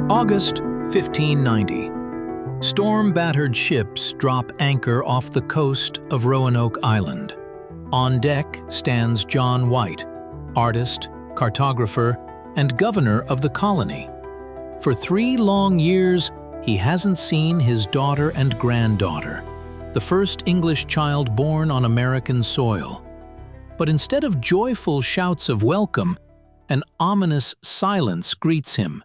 August 1590. Storm-battered ships drop anchor off the coast of Roanoke Island. On deck stands John White, artist, cartographer, and governor of the colony. For 3 long years, he hasn't seen his daughter and granddaughter, the first English child born on American soil. But instead of joyful shouts of welcome, an ominous silence greets him.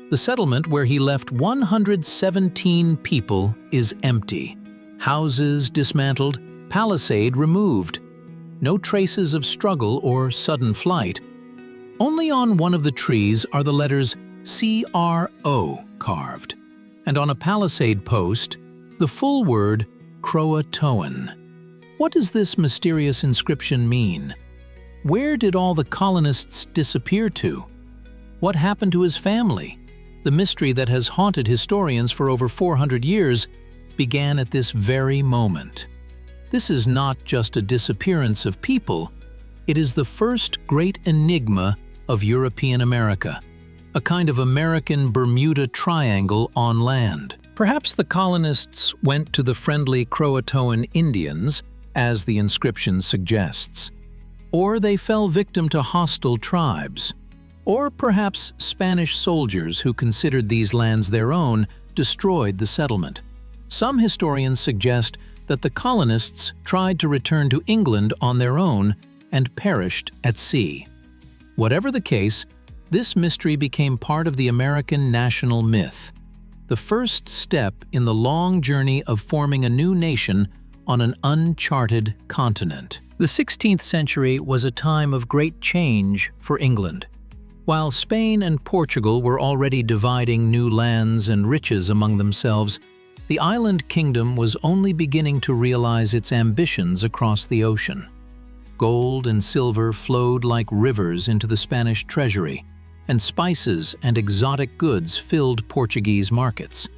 The settlement where he left 117 people is empty. Houses dismantled, palisade removed. No traces of struggle or sudden flight. Only on one of the trees are the letters CRO carved, and on a palisade post, the full word CROATOAN. What does this mysterious inscription mean? Where did all the colonists disappear to? What happened to his family? The mystery that has haunted historians for over 400 years began at this very moment. This is not just a disappearance of people, it is the first great enigma of European America, a kind of American Bermuda Triangle on land. Perhaps the colonists went to the friendly Croatoan Indians, as the inscription suggests. Or they fell victim to hostile tribes. Or perhaps Spanish soldiers who considered these lands their own destroyed the settlement. Some historians suggest that the colonists tried to return to England on their own and perished at sea. Whatever the case, this mystery became part of the American national myth, the first step in the long journey of forming a new nation on an uncharted continent. The 16th century was a time of great change for England. While Spain and Portugal were already dividing new lands and riches among themselves, the island kingdom was only beginning to realize its ambitions across the ocean. Gold and silver flowed like rivers into the Spanish treasury, and spices and exotic goods filled Portuguese markets.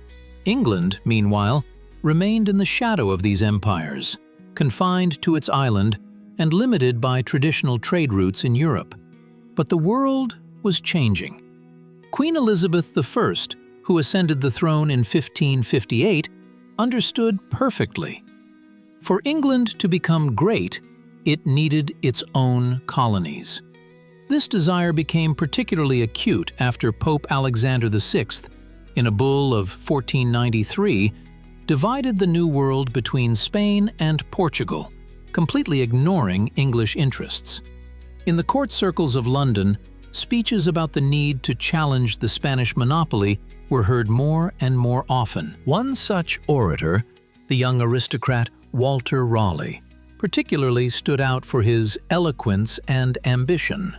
England, meanwhile, remained in the shadow of these empires, confined to its island and limited by traditional trade routes in Europe. But the world was changing. Queen Elizabeth I, who ascended the throne in 1558, understood perfectly. For England to become great, it needed its own colonies. This desire became particularly acute after Pope Alexander VI, in a bull of 1493, divided the New World between Spain and Portugal, completely ignoring English interests. In the court circles of London, speeches about the need to challenge the Spanish monopoly were heard more and more often. One such orator, the young aristocrat Walter Raleigh, particularly stood out for his eloquence and ambition.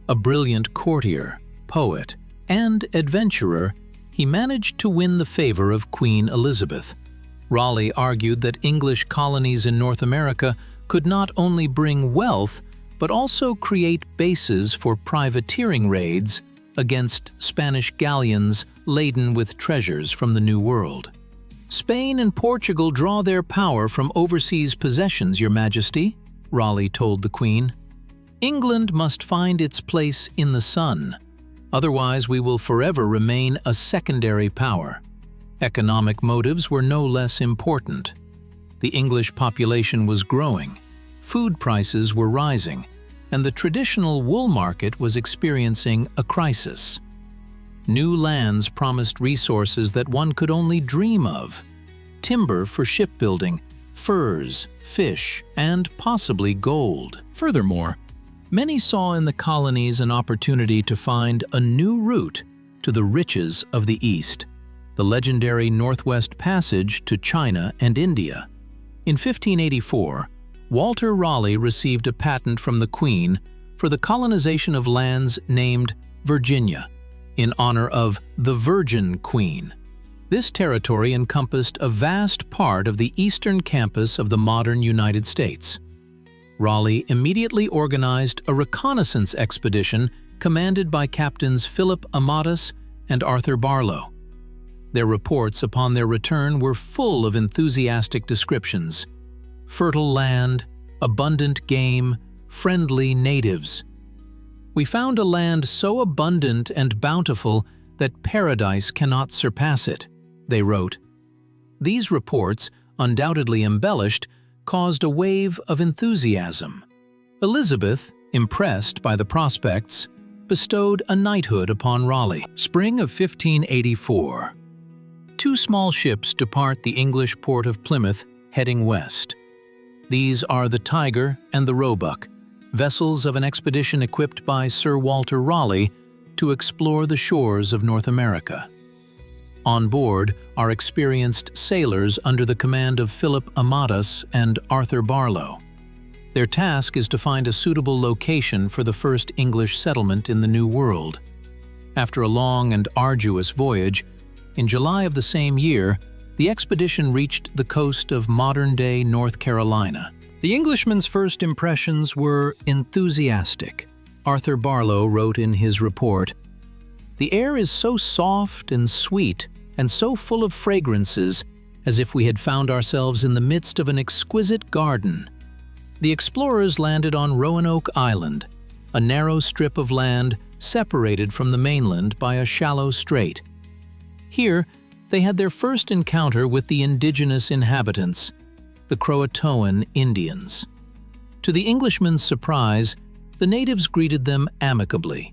A brilliant courtier, poet, and adventurer, he managed to win the favor of Queen Elizabeth. Raleigh argued that English colonies in North America could not only bring wealth, but also create bases for privateering raids against Spanish galleons laden with treasures from the New World. "Spain and Portugal draw their power from overseas possessions, Your Majesty," Raleigh told the Queen. "England must find its place in the sun. Otherwise, we will forever remain a secondary power." Economic motives were no less important. The English population was growing, food prices were rising, and the traditional wool market was experiencing a crisis. New lands promised resources that one could only dream of: timber for shipbuilding, furs, fish, and possibly gold. Furthermore, many saw in the colonies an opportunity to find a new route to the riches of the East, the legendary Northwest Passage to China and India. In 1584, Walter Raleigh received a patent from the Queen for the colonization of lands named Virginia, in honor of the Virgin Queen. This territory encompassed a vast part of the eastern campus of the modern United States. Raleigh immediately organized a reconnaissance expedition commanded by Captains Philip Amatus and Arthur Barlow. Their reports upon their return were full of enthusiastic descriptions: fertile land, abundant game, friendly natives. "We found a land so abundant and bountiful that paradise cannot surpass it, they wrote. These reports, undoubtedly embellished, caused a wave of enthusiasm. Elizabeth, impressed by the prospects, bestowed a knighthood upon Raleigh. Spring of 1584. Two small ships depart the English port of Plymouth, heading west. These are the Tiger and the Roebuck, vessels of an expedition equipped by Sir Walter Raleigh to explore the shores of North America. On board are experienced sailors under the command of Philip Amadas and Arthur Barlow. Their task is to find a suitable location for the first English settlement in the New World. After a long and arduous voyage, in July of the same year, the expedition reached the coast of modern-day North Carolina. The Englishman's first impressions were enthusiastic. Arthur Barlow wrote in his report, "The air is so soft and sweet and so full of fragrances as if we had found ourselves in the midst of an exquisite garden." The explorers landed on Roanoke Island, a narrow strip of land separated from the mainland by a shallow strait. Here, they had their first encounter with the indigenous inhabitants, the CROATOAN Indians. To the Englishmen's surprise, the natives greeted them amicably.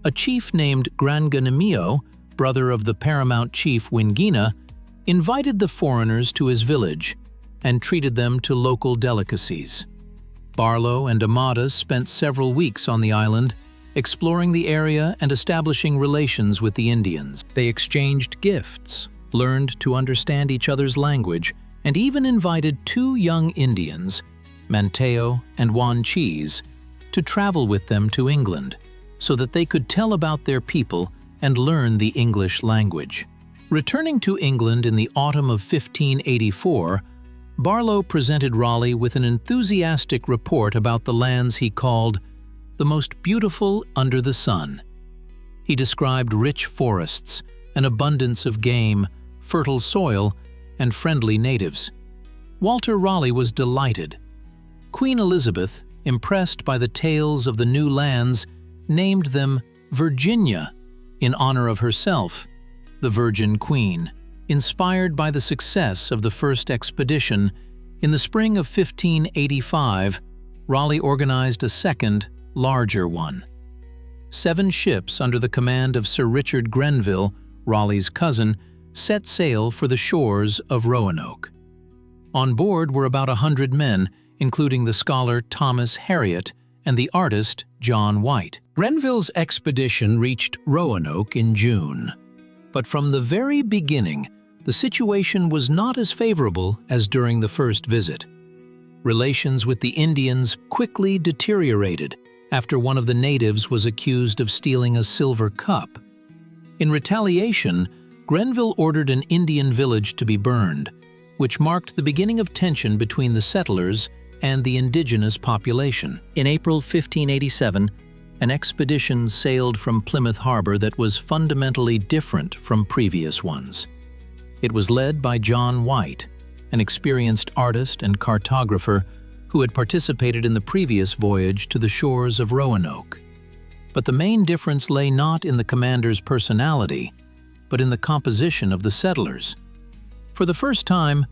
A chief named Granganimio, brother of the paramount chief Wingina, invited the foreigners to his village and treated them to local delicacies. Barlow and Amadas spent several weeks on the island, exploring the area and establishing relations with the Indians. They exchanged gifts, learned to understand each other's language, and even invited two young Indians, Manteo and Juan Cheese, to travel with them to England so that they could tell about their people and learn the English language. Returning to England in the autumn of 1584, Barlow presented Raleigh with an enthusiastic report about the lands he called the most beautiful under the sun. He described rich forests, an abundance of game, fertile soil, and friendly natives. Walter Raleigh was delighted. Queen Elizabeth, impressed by the tales of the new lands, named them Virginia in honor of herself, the Virgin Queen. Inspired by the success of the first expedition, in the spring of 1585, Raleigh organized a second, larger one. 7 ships under the command of Sir Richard Grenville, Raleigh's cousin, set sail for the shores of Roanoke. On board were about 100 men, including the scholar Thomas Harriot and the artist John White. Grenville's expedition reached Roanoke in June. But from the very beginning, the situation was not as favorable as during the first visit. Relations with the Indians quickly deteriorated after one of the natives was accused of stealing a silver cup. In retaliation, Grenville ordered an Indian village to be burned, which marked the beginning of tension between the settlers and the indigenous population. In April 1587, an expedition sailed from Plymouth Harbor that was fundamentally different from previous ones. It was led by John White, an experienced artist and cartographer who had participated in the previous voyage to the shores of Roanoke. But the main difference lay not in the commander's personality, but in the composition of the settlers. For the first time,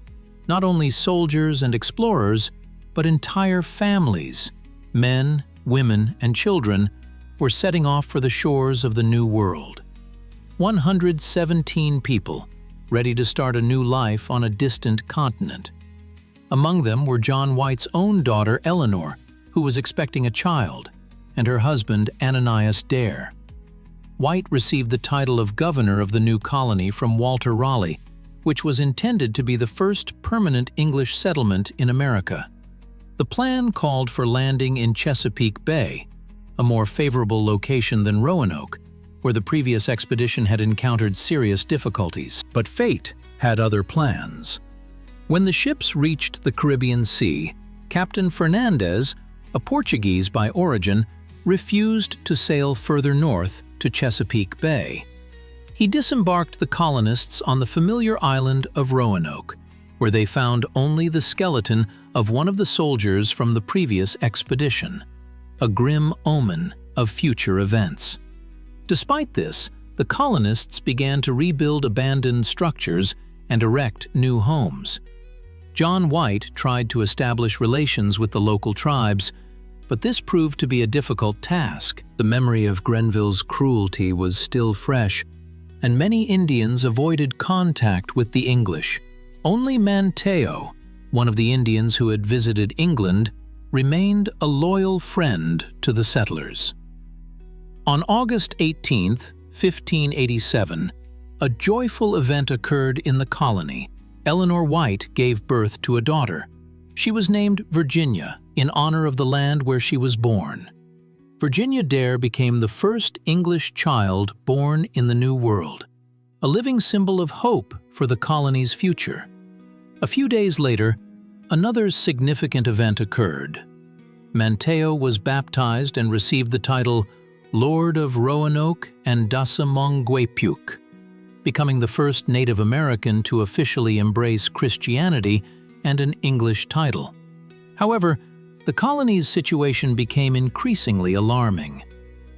not only soldiers and explorers, but entire families, men, women, and children, were setting off for the shores of the New World. 117 people, ready to start a new life on a distant continent. Among them were John White's own daughter Eleanor, who was expecting a child, and her husband Ananias Dare. White received the title of governor of the new colony from Walter Raleigh, which was intended to be the first permanent English settlement in America. The plan called for landing in Chesapeake Bay, a more favorable location than Roanoke, where the previous expedition had encountered serious difficulties. But fate had other plans. When the ships reached the Caribbean Sea, Captain Fernandez, a Portuguese by origin, refused to sail further north to Chesapeake Bay. He disembarked the colonists on the familiar island of Roanoke, where they found only the skeleton of one of the soldiers from the previous expedition, a grim omen of future events. Despite this, the colonists began to rebuild abandoned structures and erect new homes. John White tried to establish relations with the local tribes, but this proved to be a difficult task. The memory of Grenville's cruelty was still fresh, and many Indians avoided contact with the English. Only Manteo, one of the Indians who had visited England, remained a loyal friend to the settlers. On August 18, 1587, a joyful event occurred in the colony. Eleanor White gave birth to a daughter. She was named Virginia, in honor of the land where she was born. Virginia Dare became the first English child born in the New World, a living symbol of hope for the colony's future. A few days later, another significant event occurred. Manteo was baptized and received the title Lord of Roanoke and Dassamongwepuk, becoming the first Native American to officially embrace Christianity and an English title. However, the colony's situation became increasingly alarming.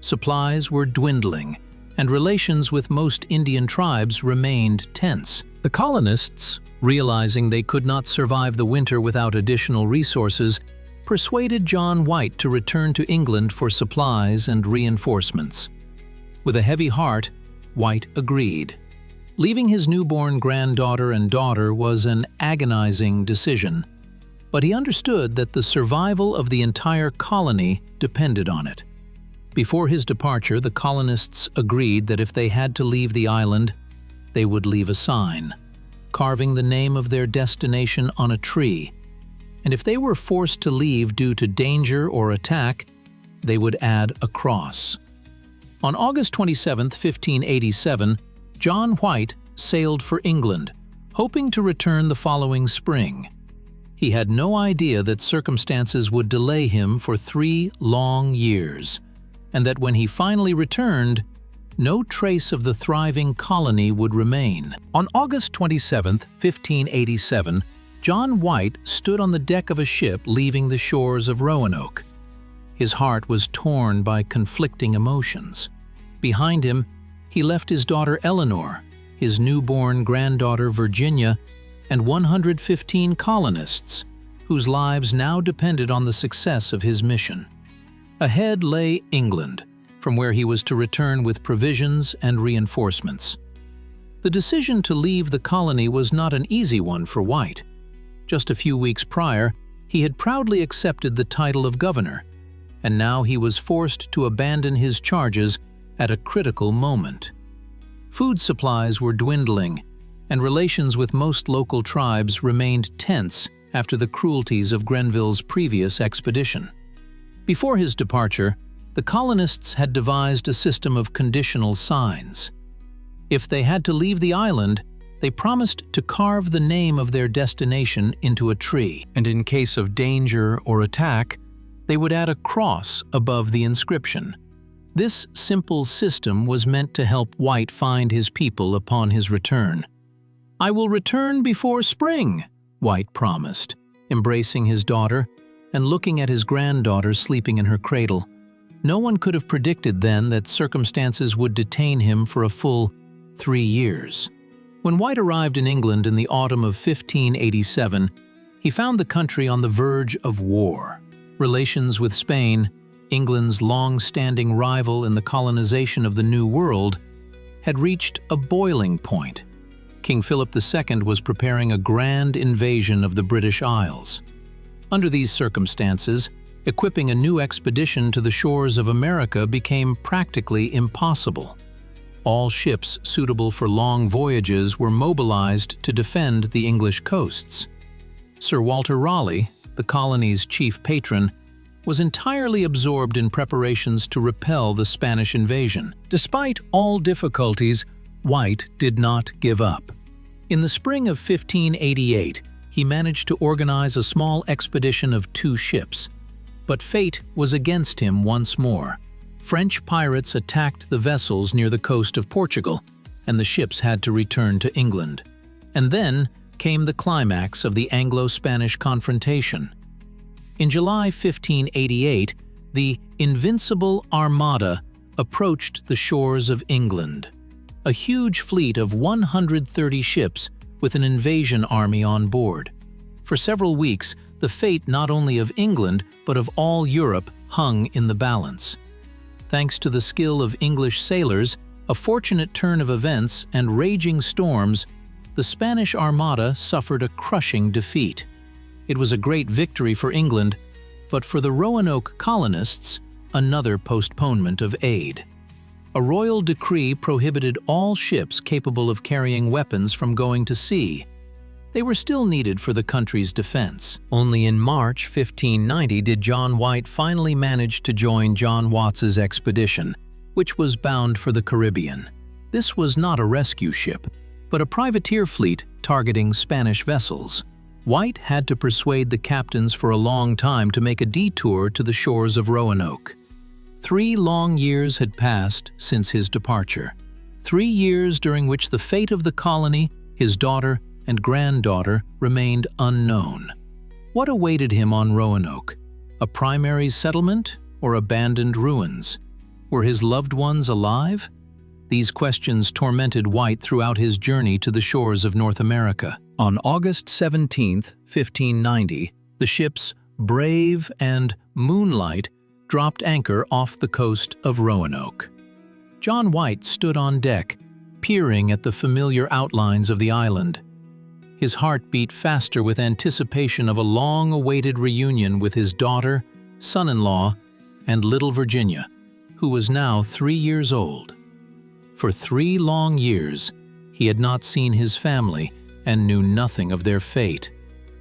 Supplies were dwindling, and relations with most Indian tribes remained tense. The colonists, realizing they could not survive the winter without additional resources, persuaded John White to return to England for supplies and reinforcements. With a heavy heart, White agreed. Leaving his newborn granddaughter and daughter was an agonizing decision, but he understood that the survival of the entire colony depended on it. Before his departure, the colonists agreed that if they had to leave the island, they would leave a sign, carving the name of their destination on a tree, and if they were forced to leave due to danger or attack, they would add a cross. On August 27, 1587, John White sailed for England, hoping to return the following spring. He had no idea that circumstances would delay him for 3 long years, and that when he finally returned, no trace of the thriving colony would remain. On August 27, 1587, John White stood on the deck of a ship leaving the shores of Roanoke. His heart was torn by conflicting emotions. Behind him, he left his daughter Eleanor, his newborn granddaughter Virginia, and 115 colonists, whose lives now depended on the success of his mission. Ahead lay England, from where he was to return with provisions and reinforcements. The decision to leave the colony was not an easy one for White. Just a few weeks prior, he had proudly accepted the title of governor, and now he was forced to abandon his charges at a critical moment. Food supplies were dwindling, and relations with most local tribes remained tense after the cruelties of Grenville's previous expedition. Before his departure, the colonists had devised a system of conditional signs. If they had to leave the island, they promised to carve the name of their destination into a tree, and in case of danger or attack, they would add a cross above the inscription. This simple system was meant to help White find his people upon his return. "I will return before spring," White promised, embracing his daughter and looking at his granddaughter sleeping in her cradle. No one could have predicted then that circumstances would detain him for a full 3 years. When White arrived in England in the autumn of 1587, he found the country on the verge of war. Relations with Spain, England's long-standing rival in the colonization of the New World, had reached a boiling point. King Philip II was preparing a grand invasion of the British Isles. Under these circumstances, equipping a new expedition to the shores of America became practically impossible. All ships suitable for long voyages were mobilized to defend the English coasts. Sir Walter Raleigh, the colony's chief patron, was entirely absorbed in preparations to repel the Spanish invasion. Despite all difficulties, White did not give up. In the spring of 1588, he managed to organize a small expedition of 2 ships. But fate was against him once more. French pirates attacked the vessels near the coast of Portugal, and the ships had to return to England. And then came the climax of the Anglo-Spanish confrontation. In July 1588, the Invincible Armada approached the shores of England. a huge fleet of 130 ships with an invasion army on board. For several weeks, the fate not only of England but of all Europe hung in the balance. Thanks to the skill of English sailors, a fortunate turn of events, and raging storms, the Spanish Armada suffered a crushing defeat. It was a great victory for England, but for the Roanoke colonists, another postponement of aid. A royal decree prohibited all ships capable of carrying weapons from going to sea. They were still needed for the country's defense. Only in March 1590 did John White finally manage to join John Watts's expedition, which was bound for the Caribbean. This was not a rescue ship, but a privateer fleet targeting Spanish vessels. White had to persuade the captains for a long time to make a detour to the shores of Roanoke. 3 long years had passed since his departure. 3 years during which the fate of the colony, his daughter, and granddaughter remained unknown. What awaited him on Roanoke? A primary settlement or abandoned ruins? Were his loved ones alive? These questions tormented White throughout his journey to the shores of North America. On August 17, 1590, the ships Brave and Moonlight dropped anchor off the coast of Roanoke. John White stood on deck, peering at the familiar outlines of the island. His heart beat faster with anticipation of a long-awaited reunion with his daughter, son-in-law, and little Virginia, who was now 3 years old. For 3 long years, he had not seen his family and knew nothing of their fate.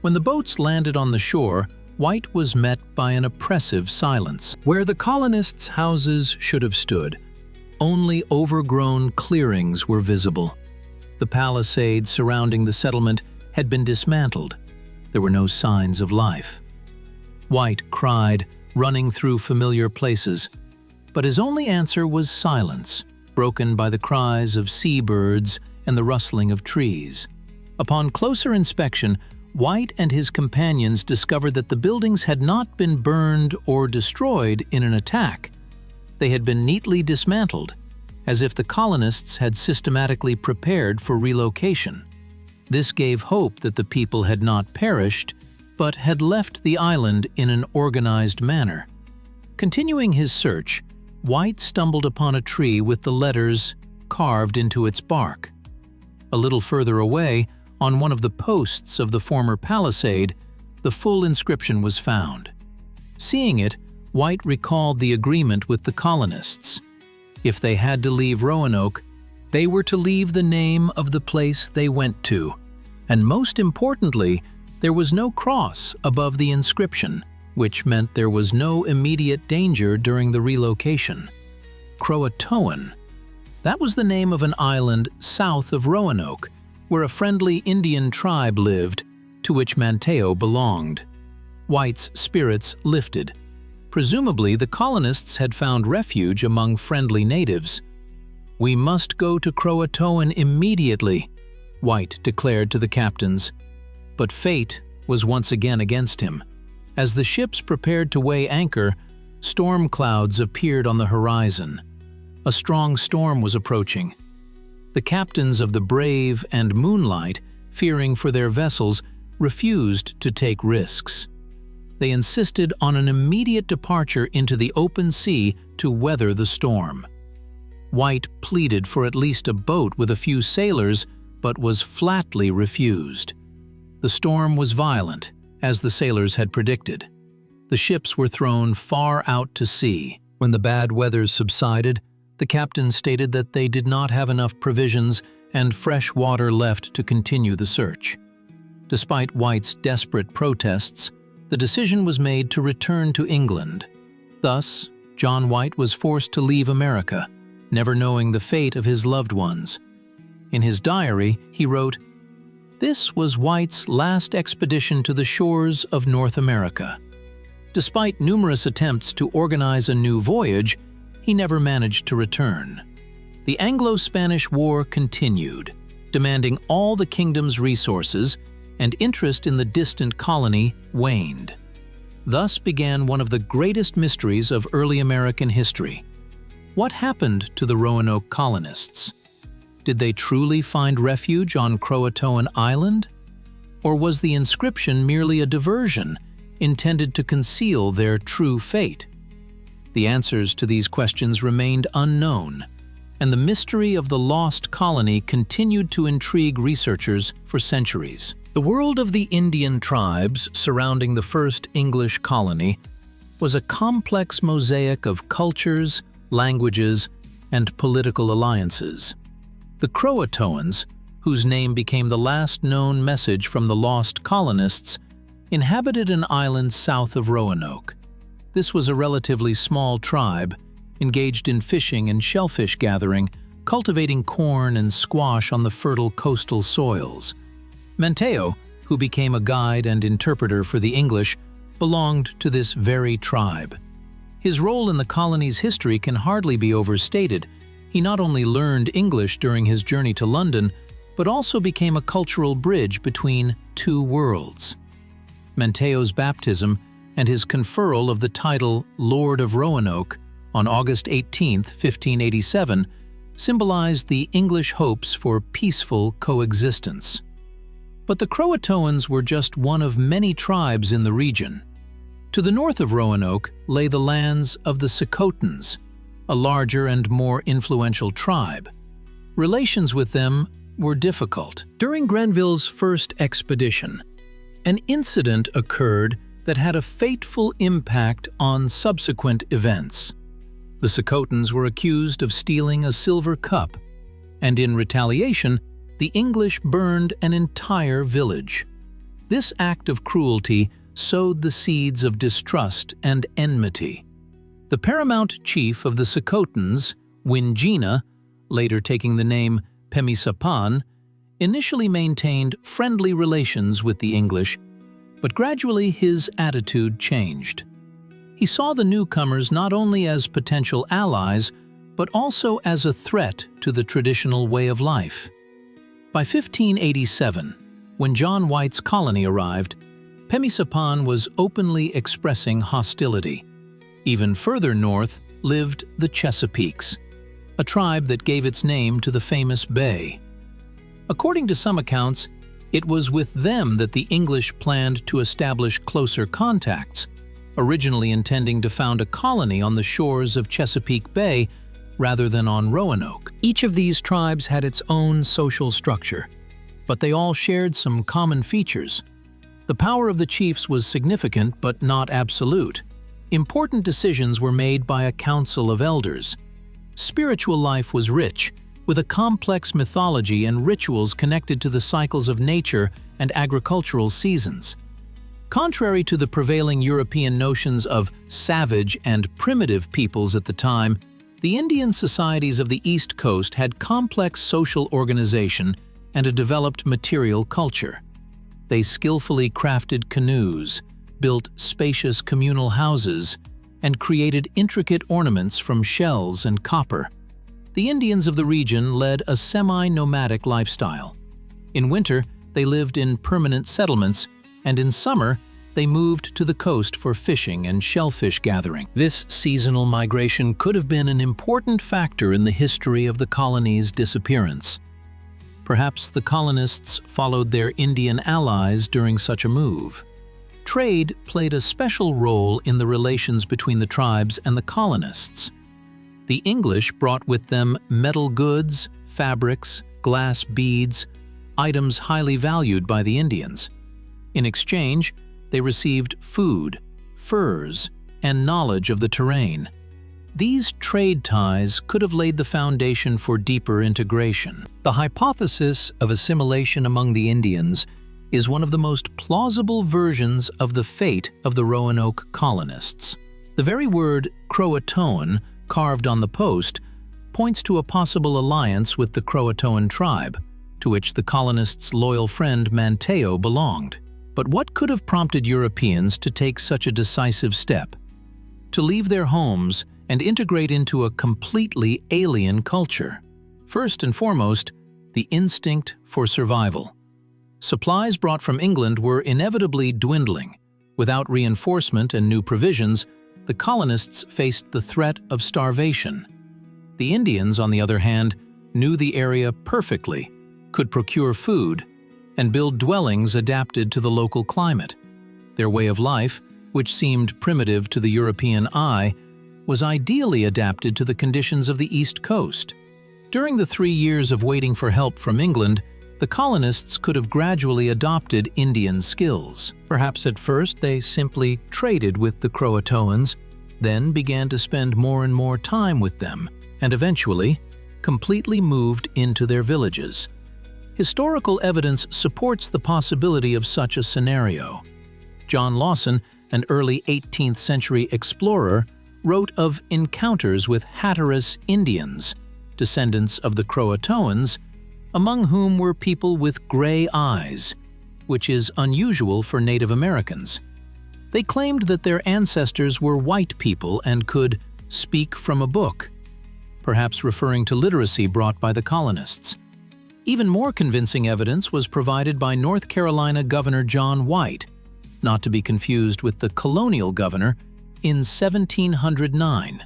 When the boats landed on the shore, White was met by an oppressive silence. Where the colonists' houses should have stood, only overgrown clearings were visible. The palisades surrounding the settlement had been dismantled. There were no signs of life. White cried, running through familiar places, but his only answer was silence, broken by the cries of seabirds and the rustling of trees. Upon closer inspection, White and his companions discovered that the buildings had not been burned or destroyed in an attack. They had been neatly dismantled, as if the colonists had systematically prepared for relocation. This gave hope that the people had not perished, but had left the island in an organized manner. Continuing his search, White stumbled upon a tree with the letters carved into its bark. A little further away, on one of the posts of the former palisade, the full inscription was found. Seeing it, White recalled the agreement with the colonists. If they had to leave Roanoke, they were to leave the name of the place they went to, and most importantly, there was no cross above the inscription, which meant there was no immediate danger during the relocation. CROATOAN. That was the name of an island south of Roanoke, where a friendly Indian tribe lived, to which Manteo belonged. White's spirits lifted. Presumably, the colonists had found refuge among friendly natives. "We must go to CROATOAN immediately," White declared to the captains. But fate was once again against him. As the ships prepared to weigh anchor, storm clouds appeared on the horizon. A strong storm was approaching. The captains of the Brave and Moonlight, fearing for their vessels, refused to take risks. They insisted on an immediate departure into the open sea to weather the storm. White pleaded for at least a boat with a few sailors, but was flatly refused. The storm was violent, as the sailors had predicted. The ships were thrown far out to sea. When the bad weather subsided, the captain stated that they did not have enough provisions and fresh water left to continue the search. Despite White's desperate protests, the decision was made to return to England. Thus, John White was forced to leave America, never knowing the fate of his loved ones. In his diary, he wrote, "This was White's last expedition to the shores of North America. Despite numerous attempts to organize a new voyage, he never managed to return. The Anglo-Spanish War continued, demanding all the kingdom's resources, and interest in the distant colony waned. Thus began one of the greatest mysteries of early American history. What happened to the Roanoke colonists? Did they truly find refuge on CROATOAN Island? Or was the inscription merely a diversion intended to conceal their true fate? The answers to these questions remained unknown, and the mystery of the lost colony continued to intrigue researchers for centuries. The world of the Indian tribes surrounding the first English colony was a complex mosaic of cultures, languages, and political alliances. The CROATOANs, whose name became the last known message from the lost colonists, inhabited an island south of Roanoke. This was a relatively small tribe, engaged in fishing and shellfish gathering, cultivating corn and squash on the fertile coastal soils. Manteo, who became a guide and interpreter for the English, belonged to this very tribe. His role in the colony's history can hardly be overstated. He not only learned English during his journey to London, but also became a cultural bridge between two worlds. Manteo's baptism and his conferral of the title Lord of Roanoke on August 18, 1587, symbolized the English hopes for peaceful coexistence. But the CROATOANs were just one of many tribes in the region. To the north of Roanoke lay the lands of the CROATOANs, a larger and more influential tribe. Relations with them were difficult. During Grenville's first expedition, an incident occurred that had a fateful impact on subsequent events. The CROATOANs were accused of stealing a silver cup, and in retaliation, the English burned an entire village. This act of cruelty sowed the seeds of distrust and enmity. The paramount chief of the CROATOANs, Wingina, later taking the name Pemisapan, initially maintained friendly relations with the English, but gradually his attitude changed. He saw the newcomers not only as potential allies, but also as a threat to the traditional way of life. By 1587, when John White's colony arrived, Pemisapan was openly expressing hostility. Even further north lived the Chesapeakes, a tribe that gave its name to the famous bay. According to some accounts, it was with them that the English planned to establish closer contacts, originally intending to found a colony on the shores of Chesapeake Bay rather than on Roanoke. Each of these tribes had its own social structure, but they all shared some common features. The power of the chiefs was significant but not absolute. Important decisions were made by a council of elders. Spiritual life was rich, with a complex mythology and rituals connected to the cycles of nature and agricultural seasons. Contrary to the prevailing European notions of savage and primitive peoples at the time, the Indian societies of the East Coast had complex social organization and a developed material culture. They skillfully crafted canoes, built spacious communal houses, and created intricate ornaments from shells and copper. The Indians of the region led a semi-nomadic lifestyle. In winter, they lived in permanent settlements, and in summer, they moved to the coast for fishing and shellfish gathering. This seasonal migration could have been an important factor in the history of the colony's disappearance. Perhaps the colonists followed their Indian allies during such a move. Trade played a special role in the relations between the tribes and the colonists. The English brought with them metal goods, fabrics, glass beads, items highly valued by the Indians. In exchange, they received food, furs, and knowledge of the terrain. These trade ties could have laid the foundation for deeper integration. The hypothesis of assimilation among the Indians is one of the most plausible versions of the fate of the Roanoke colonists. The very word CROATOAN, carved on the post, points to a possible alliance with the CROATOAN tribe, to which the colonists' loyal friend Manteo belonged. But what could have prompted Europeans to take such a decisive step? To leave their homes and integrate into a completely alien culture? First and foremost, the instinct for survival. Supplies brought from England were inevitably dwindling. Without reinforcement and new provisions, the colonists faced the threat of starvation. The Indians, on the other hand, knew the area perfectly, could procure food, and build dwellings adapted to the local climate. Their way of life, which seemed primitive to the European eye, was ideally adapted to the conditions of the East Coast. During the 3 years of waiting for help from England, the colonists could have gradually adopted Indian skills. Perhaps at first they simply traded with the CROATOANs, then began to spend more and more time with them, and eventually completely moved into their villages. Historical evidence supports the possibility of such a scenario. John Lawson, an early 18th century explorer, wrote of encounters with Hatteras Indians, descendants of the CROATOANs, among whom were people with gray eyes, which is unusual for Native Americans. They claimed that their ancestors were white people and could speak from a book, perhaps referring to literacy brought by the colonists. Even more convincing evidence was provided by North Carolina Governor John White, not to be confused with the colonial governor, in 1709.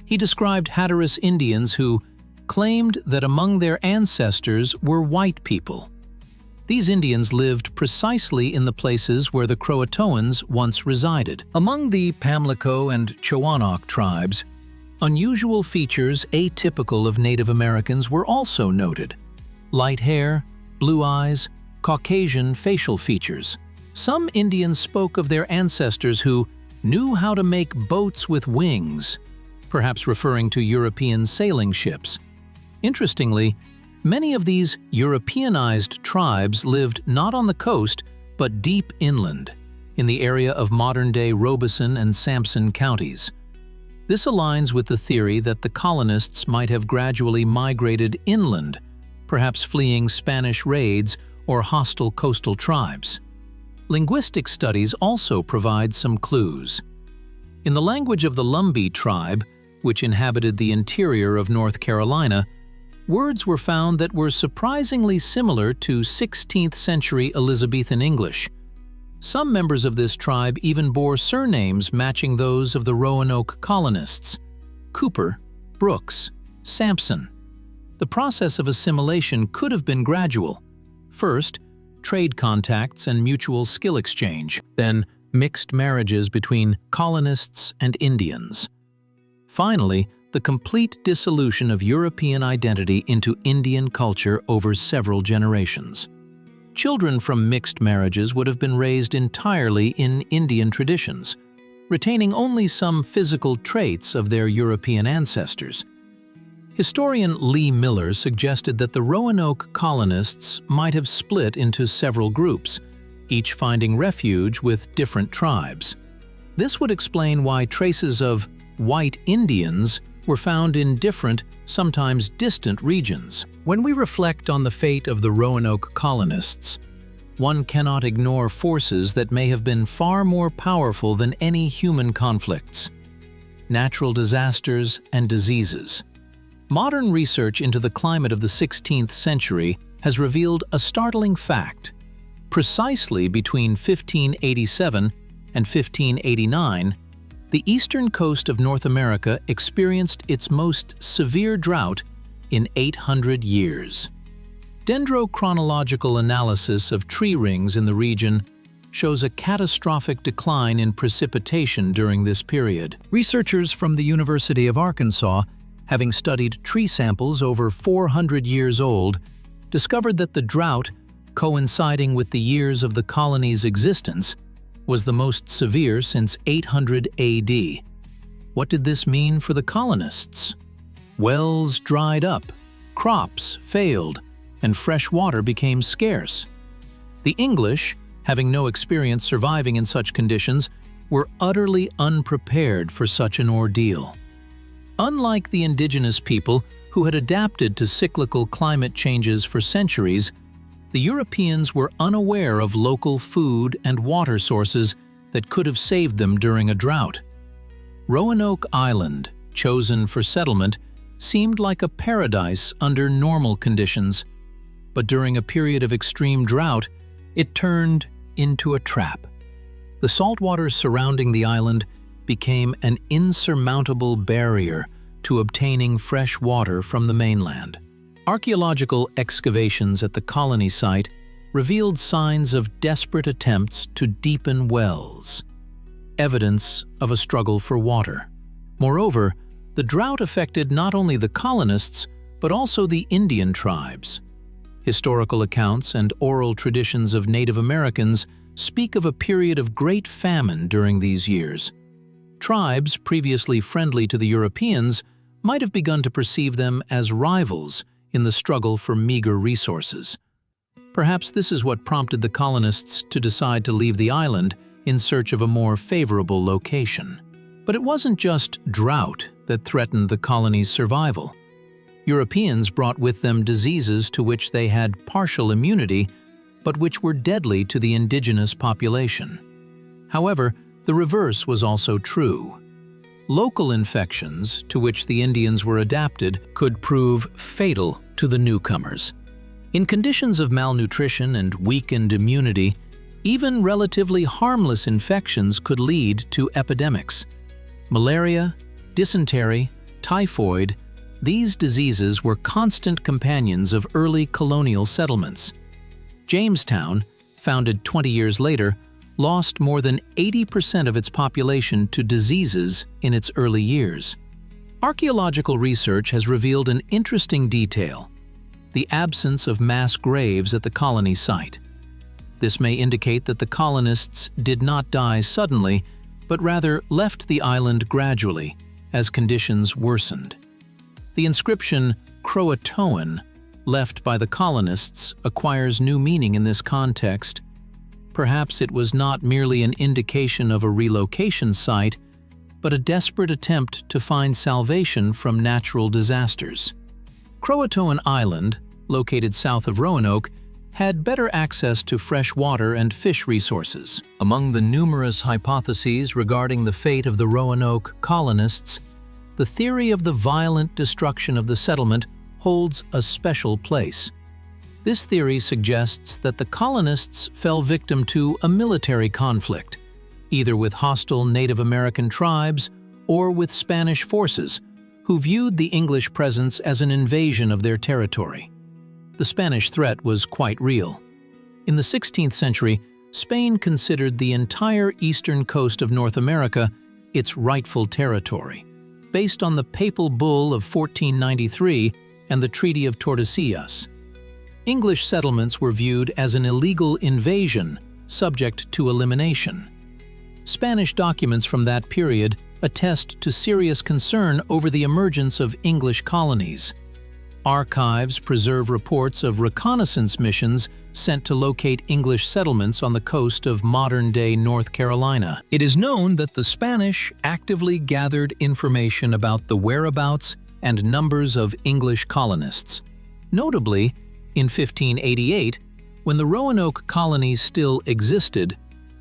He described Hatteras Indians who claimed that among their ancestors were white people. These Indians lived precisely in the places where the CROATOANs once resided. Among the Pamlico and Roanoke tribes, unusual features atypical of Native Americans were also noted: light hair, blue eyes, Caucasian facial features. Some Indians spoke of their ancestors who knew how to make boats with wings, perhaps referring to European sailing ships. Interestingly, many of these Europeanized tribes lived not on the coast but deep inland, in the area of modern-day Robeson and Sampson counties. This aligns with the theory that the colonists might have gradually migrated inland, perhaps fleeing Spanish raids or hostile coastal tribes. Linguistic studies also provide some clues. In the language of the Lumbee tribe, which inhabited the interior of North Carolina, words were found that were surprisingly similar to 16th century Elizabethan English. Some members of this tribe even bore surnames matching those of the Roanoke colonists: Cooper, Brooks, Sampson. The process of assimilation could have been gradual. First, trade contacts and mutual skill exchange, then mixed marriages between colonists and Indians. Finally, the complete dissolution of European identity into Indian culture over several generations. Children from mixed marriages would have been raised entirely in Indian traditions, retaining only some physical traits of their European ancestors. Historian Lee Miller suggested that the Roanoke colonists might have split into several groups, each finding refuge with different tribes. This would explain why traces of white Indians were found in different, sometimes distant regions. When we reflect on the fate of the Roanoke colonists, one cannot ignore forces that may have been far more powerful than any human conflicts: natural disasters and diseases. Modern research into the climate of the 16th century has revealed a startling fact. Precisely between 1587 and 1589, the eastern coast of North America experienced its most severe drought in 800 years. Dendrochronological analysis of tree rings in the region shows a catastrophic decline in precipitation during this period. Researchers from the University of Arkansas, having studied tree samples over 400 years old, discovered that the drought, coinciding with the years of the colony's existence, was the most severe since 800 AD. What did this mean for the colonists? Wells dried up, crops failed, and fresh water became scarce. The English, having no experience surviving in such conditions, were utterly unprepared for such an ordeal. Unlike the indigenous people who had adapted to cyclical climate changes for centuries, the Europeans were unaware of local food and water sources that could have saved them during a drought. Roanoke Island, chosen for settlement, seemed like a paradise under normal conditions, but during a period of extreme drought, it turned into a trap. The saltwaters surrounding the island became an insurmountable barrier to obtaining fresh water from the mainland. Archaeological excavations at the colony site revealed signs of desperate attempts to deepen wells, evidence of a struggle for water. Moreover, the drought affected not only the colonists, but also the Indian tribes. Historical accounts and oral traditions of Native Americans speak of a period of great famine during these years. Tribes previously friendly to the Europeans might have begun to perceive them as rivals in the struggle for meager resources. Perhaps this is what prompted the colonists to decide to leave the island in search of a more favorable location. But it wasn't just drought that threatened the colony's survival. Europeans brought with them diseases to which they had partial immunity, but which were deadly to the indigenous population. However, the reverse was also true. Local infections, to which the Indians were adapted, could prove fatal to the newcomers. In conditions of malnutrition and weakened immunity, even relatively harmless infections could lead to epidemics. Malaria, dysentery, typhoid, these diseases were constant companions of early colonial settlements. Jamestown, founded 20 years later, lost more than 80% of its population to diseases in its early years. Archaeological research has revealed an interesting detail: the absence of mass graves at the colony site. This may indicate that the colonists did not die suddenly, but rather left the island gradually as conditions worsened. The inscription CROATOAN, left by the colonists, acquires new meaning in this context. Perhaps it was not merely an indication of a relocation site, but a desperate attempt to find salvation from natural disasters. CROATOAN Island, located south of Roanoke, had better access to fresh water and fish resources. Among the numerous hypotheses regarding the fate of the Roanoke colonists, the theory of the violent destruction of the settlement holds a special place. This theory suggests that the colonists fell victim to a military conflict, either with hostile Native American tribes or with Spanish forces, who viewed the English presence as an invasion of their territory. The Spanish threat was quite real. In the 16th century, Spain considered the entire eastern coast of North America its rightful territory, based on the Papal Bull of 1493 and the Treaty of Tordesillas. English settlements were viewed as an illegal invasion, subject to elimination. Spanish documents from that period attest to serious concern over the emergence of English colonies. Archives preserve reports of reconnaissance missions sent to locate English settlements on the coast of modern-day North Carolina. It is known that the Spanish actively gathered information about the whereabouts and numbers of English colonists. Notably, in 1588, when the Roanoke colony still existed,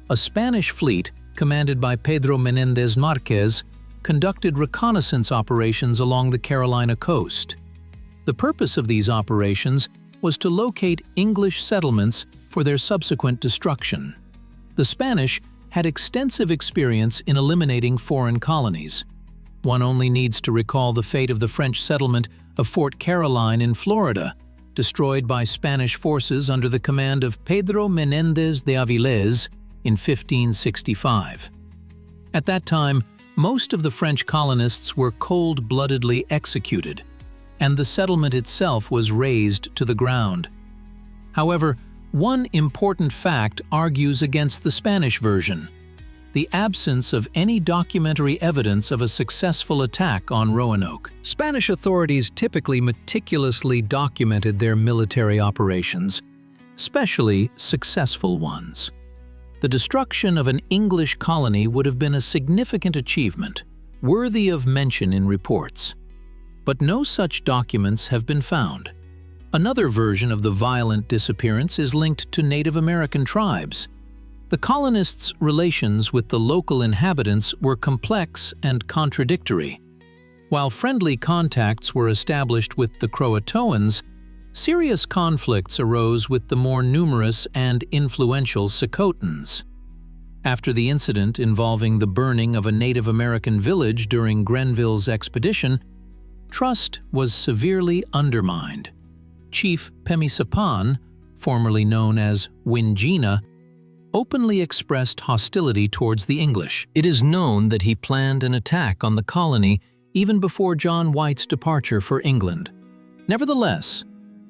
a Spanish fleet, commanded by Pedro Menéndez Márquez, conducted reconnaissance operations along the Carolina coast. The purpose of these operations was to locate English settlements for their subsequent destruction. The Spanish had extensive experience in eliminating foreign colonies. One only needs to recall the fate of the French settlement of Fort Caroline in Florida, destroyed by Spanish forces under the command of Pedro Menéndez de Avilés in 1565. At that time, most of the French colonists were cold-bloodedly executed, and the settlement itself was razed to the ground. However, one important fact argues against the Spanish version: the absence of any documentary evidence of a successful attack on Roanoke. Spanish authorities typically meticulously documented their military operations, especially successful ones. The destruction of an English colony would have been a significant achievement, worthy of mention in reports. But no such documents have been found. Another version of the violent disappearance is linked to Native American tribes. The colonists' relations with the local inhabitants were complex and contradictory. While friendly contacts were established with the Croatoans, serious conflicts arose with the more numerous and influential CROATOANs. After the incident involving the burning of a Native American village during Grenville's expedition, trust was severely undermined. Chief Pemisapan, formerly known as Wingina, openly expressed hostility towards the English. It is known that he planned an attack on the colony even before John White's departure for England. Nevertheless,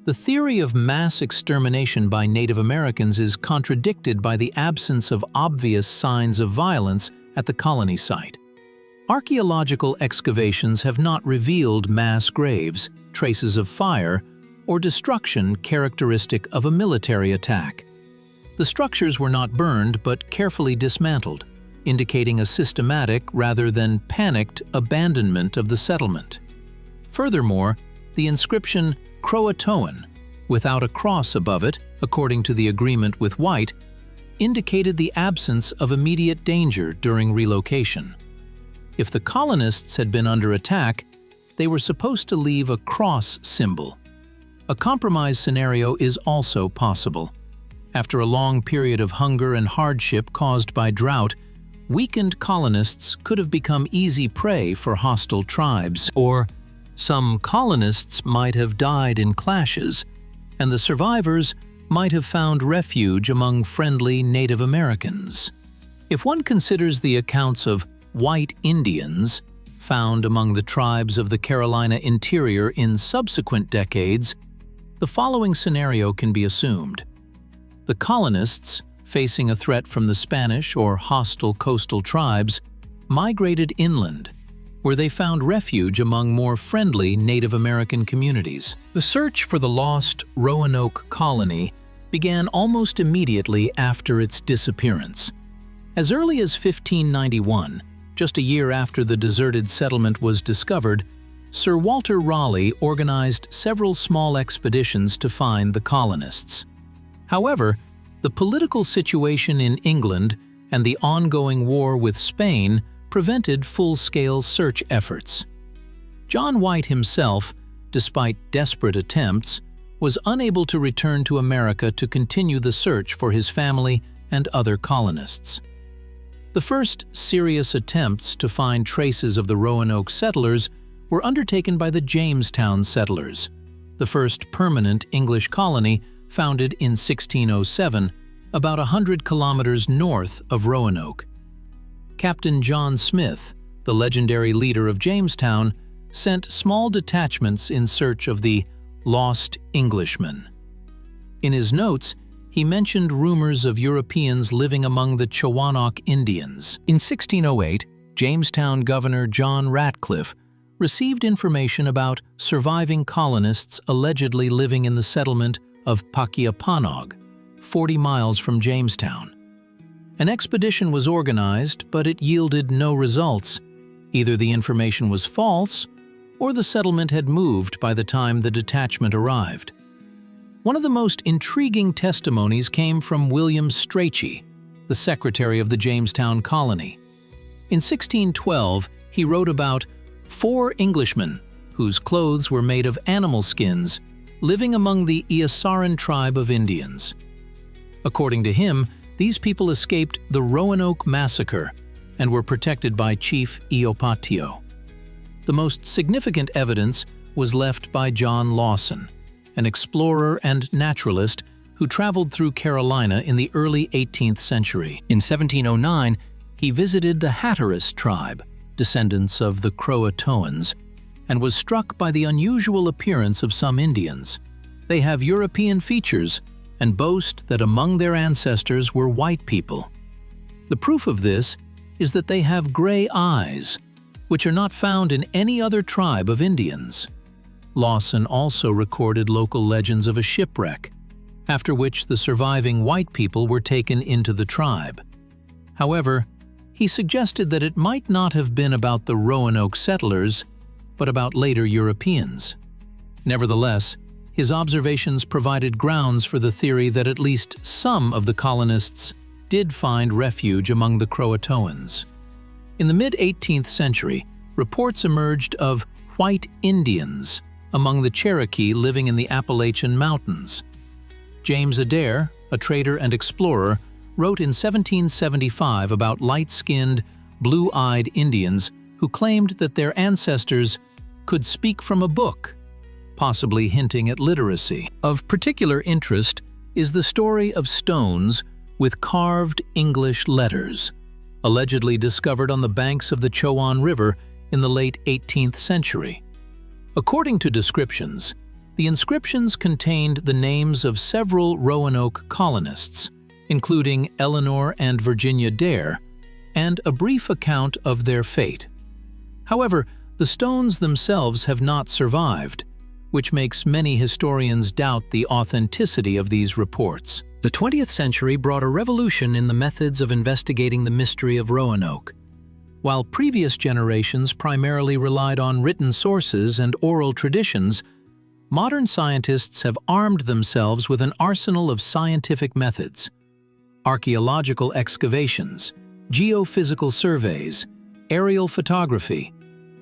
the theory of mass extermination by Native Americans is contradicted by the absence of obvious signs of violence at the colony site. Archaeological excavations have not revealed mass graves, traces of fire, or destruction characteristic of a military attack. The structures were not burned but carefully dismantled, indicating a systematic rather than panicked abandonment of the settlement. Furthermore, the inscription CROATOAN, without a cross above it, according to the agreement with White, indicated the absence of immediate danger during relocation. If the colonists had been under attack, they were supposed to leave a cross symbol. A compromise scenario is also possible. After a long period of hunger and hardship caused by drought, weakened colonists could have become easy prey for hostile tribes, or some colonists might have died in clashes, and the survivors might have found refuge among friendly Native Americans. If one considers the accounts of white Indians found among the tribes of the Carolina interior in subsequent decades, the following scenario can be assumed. The colonists, facing a threat from the Spanish or hostile coastal tribes, migrated inland, where they found refuge among more friendly Native American communities. The search for the lost Roanoke colony began almost immediately after its disappearance. As early as 1591, just a year after the deserted settlement was discovered, Sir Walter Raleigh organized several small expeditions to find the colonists. However, the political situation in England and the ongoing war with Spain prevented full-scale search efforts. John White himself, despite desperate attempts, was unable to return to America to continue the search for his family and other colonists. The first serious attempts to find traces of the Roanoke settlers were undertaken by the Jamestown settlers, the first permanent English colony founded in 1607, about 100 kilometers north of Roanoke. Captain John Smith, the legendary leader of Jamestown, sent small detachments in search of the lost Englishmen. In his notes, he mentioned rumors of Europeans living among the Roanoke Indians. In 1608, Jamestown Governor John Ratcliffe received information about surviving colonists allegedly living in the settlement of Paquiapanog, 40 miles from Jamestown. An expedition was organized, but it yielded no results. Either the information was false, or the settlement had moved by the time the detachment arrived. One of the most intriguing testimonies came from William Strachey, the secretary of the Jamestown colony. In 1612, he wrote about 4 Englishmen, whose clothes were made of animal skins, living among the Eosaran tribe of Indians. According to him, these people escaped the Roanoke massacre and were protected by Chief Eopatio. The most significant evidence was left by John Lawson, an explorer and naturalist who traveled through Carolina in the early 18th century. In 1709, he visited the Hatteras tribe, descendants of the CROATOANs, and was struck by the unusual appearance of some Indians. They have European features and boast that among their ancestors were white people. The proof of this is that they have gray eyes, which are not found in any other tribe of Indians. Lawson also recorded local legends of a shipwreck, after which the surviving white people were taken into the tribe. However, he suggested that it might not have been about the Roanoke settlers, but about later Europeans. Nevertheless, his observations provided grounds for the theory that at least some of the colonists did find refuge among the CROATOANs. In the mid-18th century, reports emerged of white Indians among the Cherokee living in the Appalachian Mountains. James Adair, a trader and explorer, wrote in 1775 about light-skinned, blue-eyed Indians who claimed that their ancestors could speak from a book. possibly hinting at literacy. Of particular interest is the story of stones with carved English letters, allegedly discovered on the banks of the CROATOAN River in the late 18th century. According to descriptions, the inscriptions contained the names of several Roanoke colonists, including Eleanor and Virginia Dare, and a brief account of their fate. However, the stones themselves have not survived, which makes many historians doubt the authenticity of these reports. The 20th century brought a revolution in the methods of investigating the mystery of Roanoke. While previous generations primarily relied on written sources and oral traditions, modern scientists have armed themselves with an arsenal of scientific methods: archaeological excavations, geophysical surveys, aerial photography,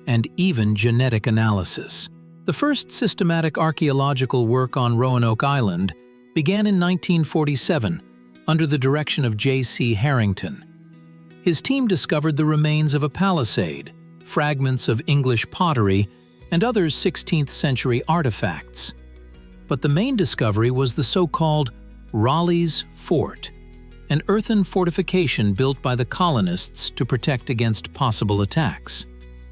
and even genetic analysis. The first systematic archaeological work on Roanoke Island began in 1947 under the direction of J.C. Harrington. His team discovered the remains of a palisade, fragments of English pottery, and other 16th-century artifacts. But the main discovery was the so-called Raleigh's Fort, an earthen fortification built by the colonists to protect against possible attacks.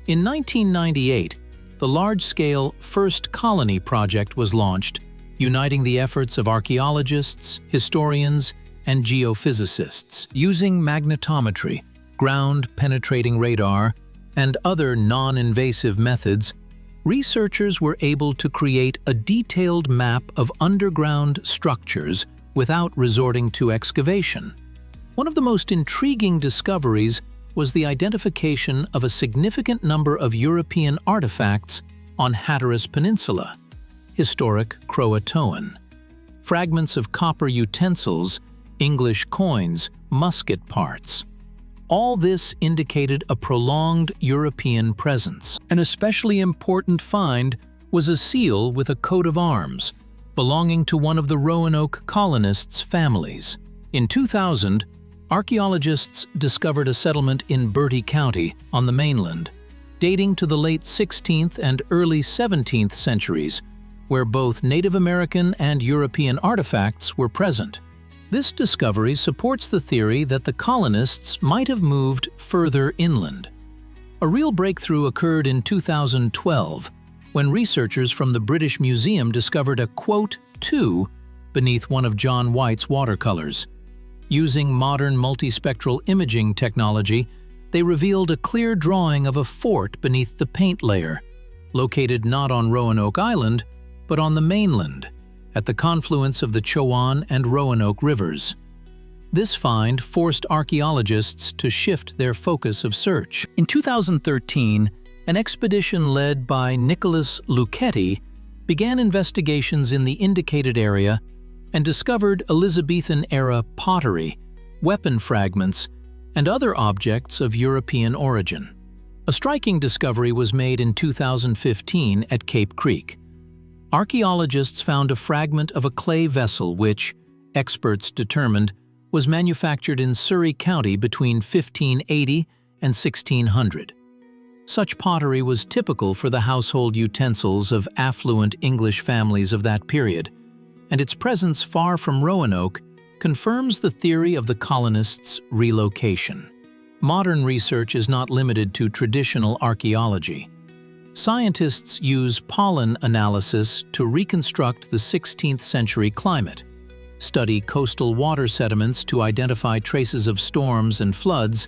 In 1998, the large-scale First Colony project was launched, uniting the efforts of archaeologists, historians, and geophysicists. Using magnetometry, ground-penetrating radar, and other non-invasive methods, researchers were able to create a detailed map of underground structures without resorting to excavation. One of the most intriguing discoveries was the identification of a significant number of European artifacts on Hatteras Peninsula, historic CROATOAN. Fragments of copper utensils, English coins, musket parts. All this indicated a prolonged European presence. An especially important find was a seal with a coat of arms, belonging to one of the Roanoke colonists' families. In 2000, archaeologists discovered a settlement in Bertie County on the mainland, dating to the late 16th and early 17th centuries, where both Native American and European artifacts were present. This discovery supports the theory that the colonists might have moved further inland. A real breakthrough occurred in 2012 when researchers from the British Museum discovered a quote "2" beneath one of John White's watercolors. Using modern multispectral imaging technology, they revealed a clear drawing of a fort beneath the paint layer, located not on Roanoke Island, but on the mainland, at the confluence of the CROATOAN and Roanoke rivers. This find forced archaeologists to shift their focus of search. In 2013, an expedition led by Nicholas Lucchetti began investigations in the indicated area and discovered Elizabethan-era pottery, weapon fragments, and other objects of European origin. A striking discovery was made in 2015 at Cape Creek. Archaeologists found a fragment of a clay vessel which, experts determined, was manufactured in Surrey County between 1580 and 1600. Such pottery was typical for the household utensils of affluent English families of that period, and its presence far from Roanoke confirms the theory of the colonists' relocation. Modern research is not limited to traditional archaeology. Scientists use pollen analysis to reconstruct the 16th century climate, study coastal water sediments to identify traces of storms and floods,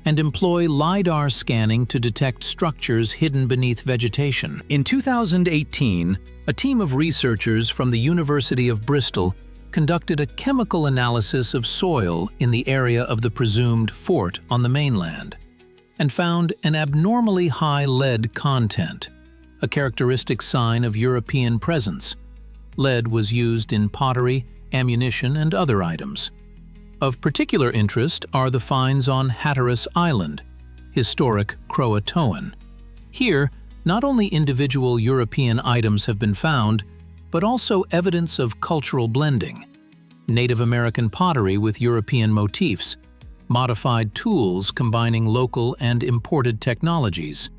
and employ LiDAR scanning to detect structures hidden beneath vegetation. In 2018, a team of researchers from the University of Bristol conducted a chemical analysis of soil in the area of the presumed fort on the mainland, and found an abnormally high lead content, a characteristic sign of European presence. Lead was used in pottery, ammunition, and other items. Of particular interest are the finds on Hatteras Island, historic CROATOAN. Here, not only individual European items have been found, but also evidence of cultural blending. Native American pottery with European motifs, modified tools combining local and imported technologies.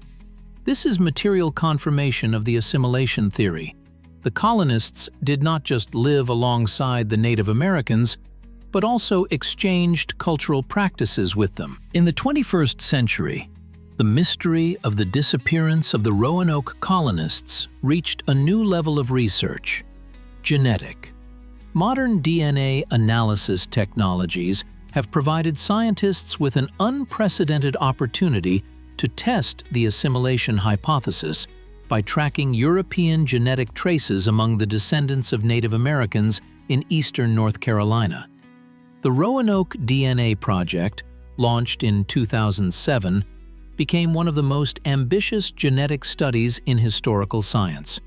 This is material confirmation of the assimilation theory. the colonists did not just live alongside the Native Americans, but also exchanged cultural practices with them. In the 21st century, the mystery of the disappearance of the Roanoke colonists reached a new level of research: genetic. Modern DNA analysis technologies have provided scientists with an unprecedented opportunity to test the assimilation hypothesis by tracking European genetic traces among the descendants of Native Americans in eastern North Carolina. The Roanoke DNA Project, launched in 2007, became one of the most ambitious genetic studies in historical science.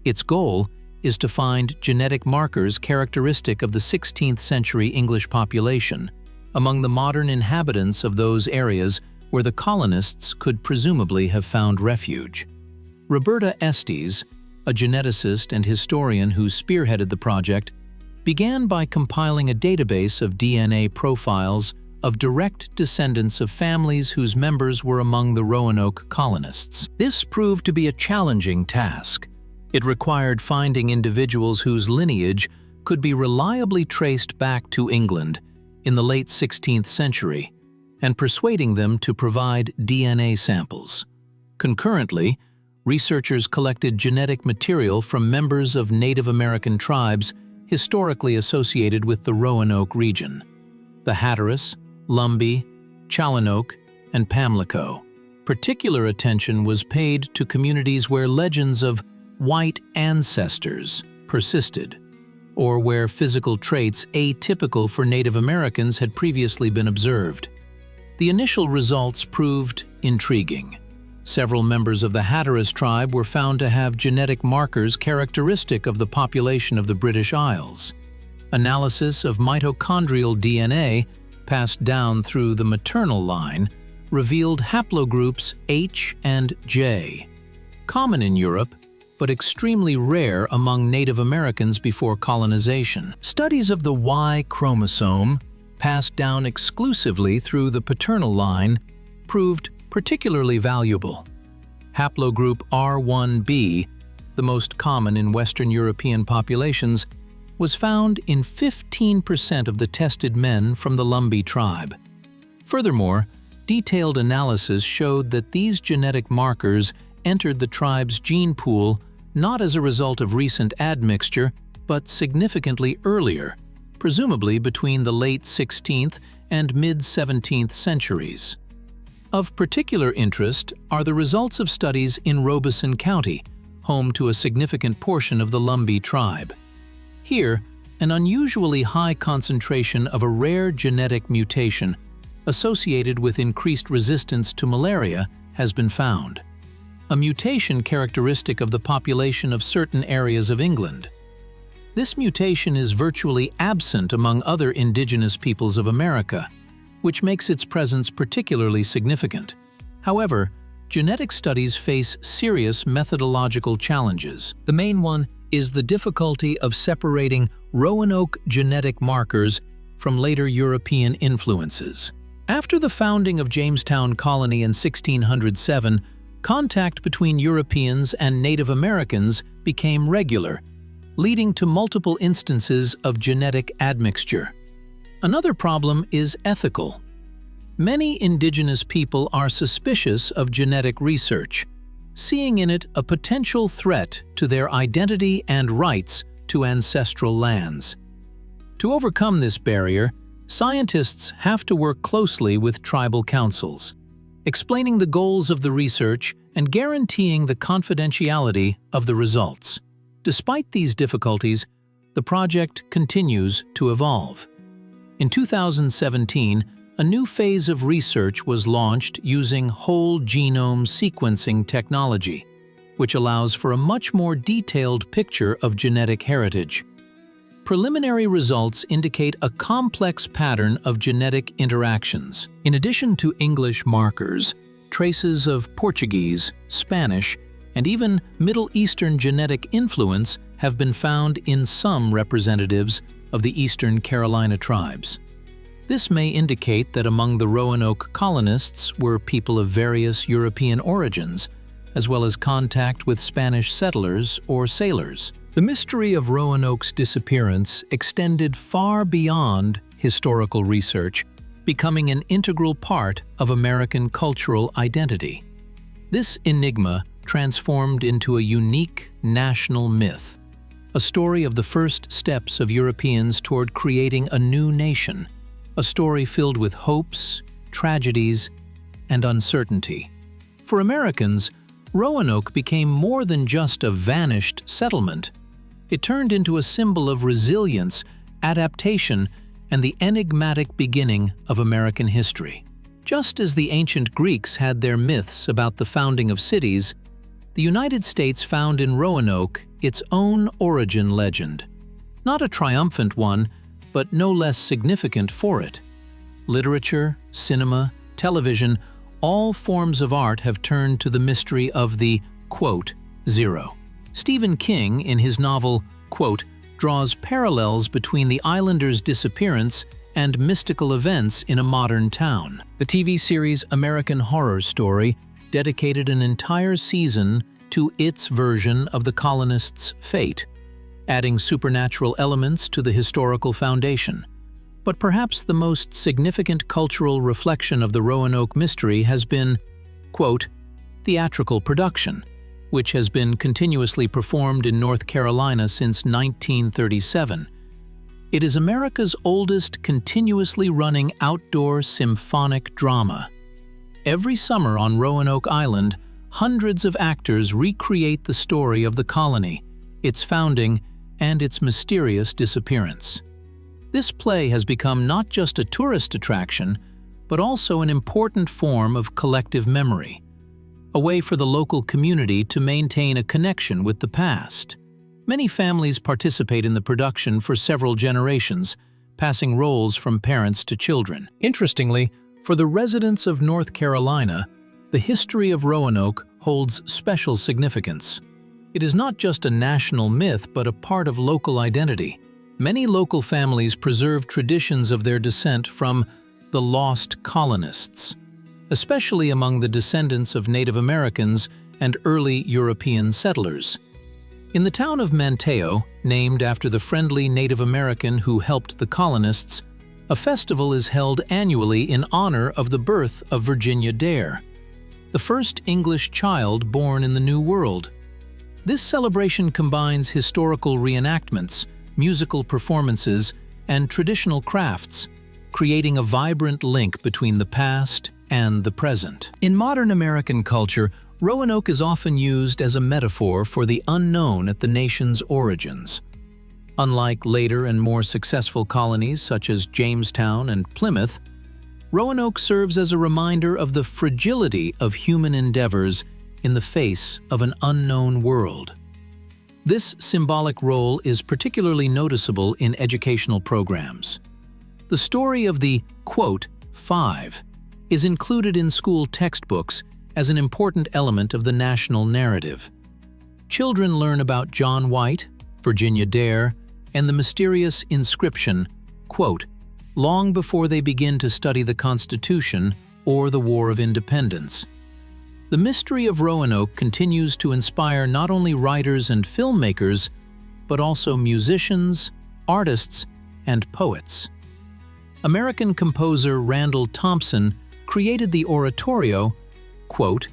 Its goal is to find genetic markers characteristic of the 16th century English population among the modern inhabitants of those areas where the colonists could presumably have found refuge. Roberta Estes, a geneticist and historian who spearheaded the project, began by compiling a database of DNA profiles of direct descendants of families whose members were among the Roanoke colonists. This proved to be a challenging task. It required finding individuals whose lineage could be reliably traced back to England in the late 16th century and persuading them to provide DNA samples. Concurrently, researchers collected genetic material from members of Native American tribes historically associated with the Roanoke region: the Hatteras, Lumbee, Chalonoke, and Pamlico. Particular attention was paid to communities where legends of white ancestors persisted, or where physical traits atypical for Native Americans had previously been observed. The initial results proved intriguing. Several members of the Hatteras tribe were found to have genetic markers characteristic of the population of the British Isles. Analysis of mitochondrial DNA passed down through the maternal line revealed haplogroups H and J, common in Europe but extremely rare among Native Americans before colonization. Studies of the Y chromosome, passed down exclusively through the paternal line, proved particularly valuable. Haplogroup R1b, the most common in Western European populations, was found in 15% of the tested men from the Lumbee tribe. Furthermore, detailed analysis showed that these genetic markers entered the tribe's gene pool not as a result of recent admixture, but significantly earlier, presumably between the late 16th and mid-17th centuries. Of particular interest are the results of studies in Robeson County, home to a significant portion of the Lumbee tribe. Here, an unusually high concentration of a rare genetic mutation associated with increased resistance to malaria has been found, a mutation characteristic of the population of certain areas of England. This mutation is virtually absent among other indigenous peoples of America, which makes its presence particularly significant. However, genetic studies face serious methodological challenges. The main one is the difficulty of separating Roanoke genetic markers from later European influences. After the founding of Jamestown Colony in 1607, contact between Europeans and Native Americans became regular, leading to multiple instances of genetic admixture. Another problem is ethical. Many indigenous people are suspicious of genetic research, seeing in it a potential threat to their identity and rights to ancestral lands. To overcome this barrier, scientists have to work closely with tribal councils, explaining the goals of the research and guaranteeing the confidentiality of the results. Despite these difficulties, the project continues to evolve. In 2017, a new phase of research was launched using whole genome sequencing technology, which allows for a much more detailed picture of genetic heritage. Preliminary results indicate a complex pattern of genetic interactions. In addition to English markers, traces of Portuguese, Spanish, and even Middle Eastern genetic influence have been found in some representatives of the Eastern Carolina tribes. This may indicate that among the Roanoke colonists were people of various European origins, as well as contact with Spanish settlers or sailors. The mystery of Roanoke's disappearance extended far beyond historical research, becoming an integral part of American cultural identity. This enigma transformed into a unique national myth, a story of the first steps of Europeans toward creating a new nation, a story filled with hopes, tragedies, and uncertainty. For Americans, Roanoke became more than just a vanished settlement. It turned into a symbol of resilience, adaptation, and the enigmatic beginning of American history. Just as the ancient Greeks had their myths about the founding of cities, the United States found in Roanoke its own origin legend. Not a triumphant one, but no less significant for it. Literature, cinema, television, all forms of art have turned to the mystery of the, quote, zero. Stephen King, in his novel, quote, draws parallels between the islanders' disappearance and mystical events in a modern town. The TV series American Horror Story dedicated an entire season to its version of the colonists' fate, adding supernatural elements to the historical foundation. But perhaps the most significant cultural reflection of the Roanoke mystery has been, quote, theatrical production, which has been continuously performed in North Carolina since 1937. It is America's oldest continuously running outdoor symphonic drama. Every summer on Roanoke Island, hundreds of actors recreate the story of the colony, its founding, and its mysterious disappearance. This play has become not just a tourist attraction, but also an important form of collective memory, a way for the local community to maintain a connection with the past. Many families participate in the production for several generations, passing roles from parents to children. Interestingly, for the residents of North Carolina, the history of Roanoke holds special significance. It is not just a national myth, but a part of local identity. Many local families preserve traditions of their descent from the lost colonists, especially among the descendants of Native Americans and early European settlers. In the town of Manteo, named after the friendly Native American who helped the colonists, a festival is held annually in honor of the birth of Virginia Dare, the first English child born in the New World. This celebration combines historical reenactments, musical performances, and traditional crafts, creating a vibrant link between the past and the present. In modern American culture, Roanoke is often used as a metaphor for the unknown at the nation's origins. Unlike later and more successful colonies such as Jamestown and Plymouth, Roanoke serves as a reminder of the fragility of human endeavors in the face of an unknown world. This symbolic role is particularly noticeable in educational programs. The story of the, quote, five is included in school textbooks as an important element of the national narrative. Children learn about John White, Virginia Dare, and the mysterious inscription, quote, long before they begin to study the Constitution or the War of Independence. The mystery of Roanoke continues to inspire not only writers and filmmakers, but also musicians, artists, and poets. American composer Randall Thompson created the oratorio, quote,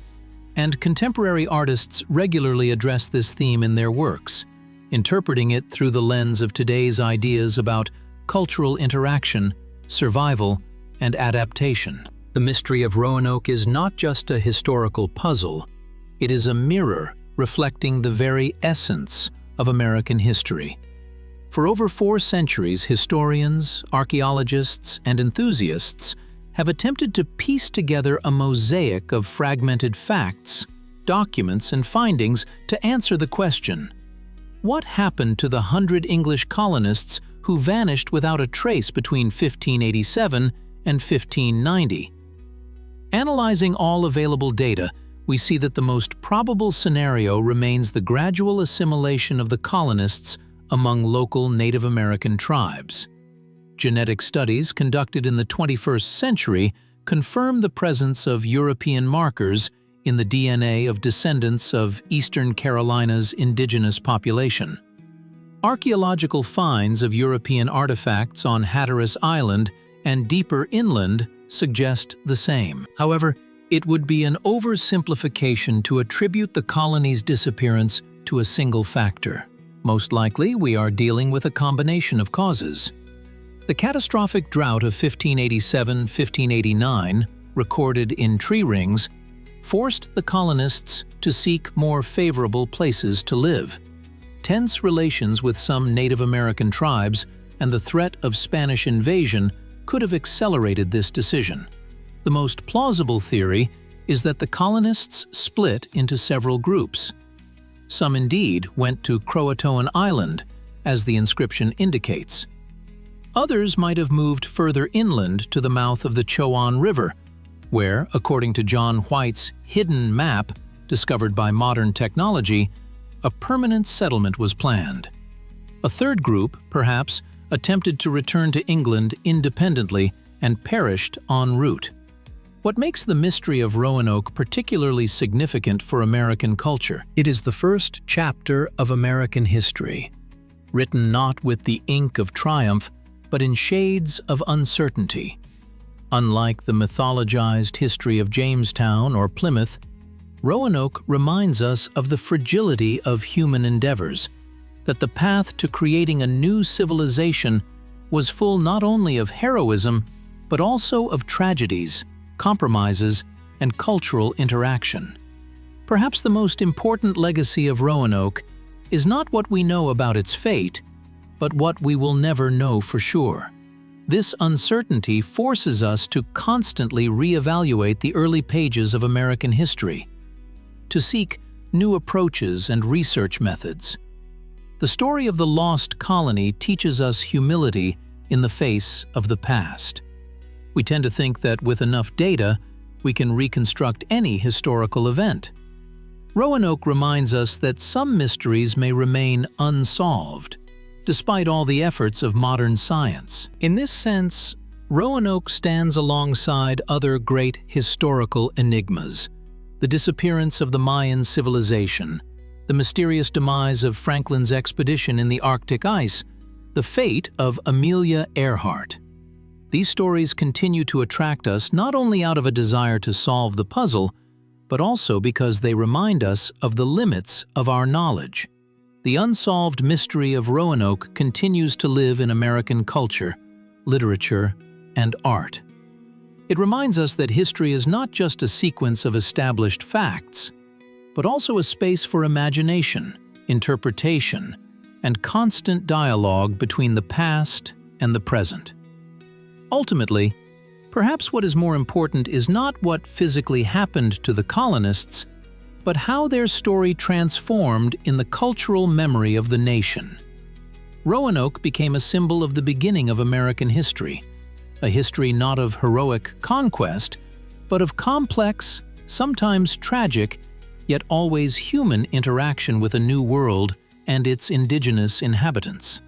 and contemporary artists regularly address this theme in their works, interpreting it through the lens of today's ideas about cultural interaction, survival, and adaptation. The mystery of Roanoke is not just a historical puzzle, it is a mirror reflecting the very essence of American history. For over 4 centuries, historians, archaeologists, and enthusiasts have attempted to piece together a mosaic of fragmented facts, documents, and findings to answer the question, what happened to the 100 English colonists who vanished without a trace between 1587 and 1590? Analyzing all available data, we see that the most probable scenario remains the gradual assimilation of the colonists among local Native American tribes. Genetic studies conducted in the 21st century confirm the presence of European markers in the DNA of descendants of Eastern Carolina's indigenous population. Archaeological finds of European artifacts on Hatteras Island and deeper inland suggest the same. However, it would be an oversimplification to attribute the colony's disappearance to a single factor. Most likely, we are dealing with a combination of causes. The catastrophic drought of 1587–1589, recorded in tree rings, forced the colonists to seek more favorable places to live. Tense relations with some Native American tribes and the threat of Spanish invasion could have accelerated this decision. The most plausible theory is that the colonists split into several groups. Some indeed went to CROATOAN Island, as the inscription indicates. Others might have moved further inland to the mouth of the CROATOAN River, where, according to John White's hidden map, discovered by modern technology, a permanent settlement was planned. A third group, perhaps, attempted to return to England independently and perished en route. What makes the mystery of Roanoke particularly significant for American culture? It is the first chapter of American history, written not with the ink of triumph, but in shades of uncertainty. Unlike the mythologized history of Jamestown or Plymouth, Roanoke reminds us of the fragility of human endeavors, that the path to creating a new civilization was full not only of heroism, but also of tragedies, compromises, and cultural interaction. Perhaps the most important legacy of Roanoke is not what we know about its fate, but what we will never know for sure. This uncertainty forces us to constantly reevaluate the early pages of American history, to seek new approaches and research methods. The story of the lost colony teaches us humility in the face of the past. We tend to think that with enough data, we can reconstruct any historical event. Roanoke reminds us that some mysteries may remain unsolved, despite all the efforts of modern science. In this sense, Roanoke stands alongside other great historical enigmas: the disappearance of the Mayan civilization, the mysterious demise of Franklin's expedition in the Arctic ice, the fate of Amelia Earhart. These stories continue to attract us not only out of a desire to solve the puzzle, but also because they remind us of the limits of our knowledge. The unsolved mystery of Roanoke continues to live in American culture, literature, and art. It reminds us that history is not just a sequence of established facts, but also a space for imagination, interpretation, and constant dialogue between the past and the present. Ultimately, perhaps what is more important is not what physically happened to the colonists, but how their story transformed in the cultural memory of the nation. Roanoke became a symbol of the beginning of American history, a history not of heroic conquest, but of complex, sometimes tragic, yet always human interaction with a new world and its indigenous inhabitants.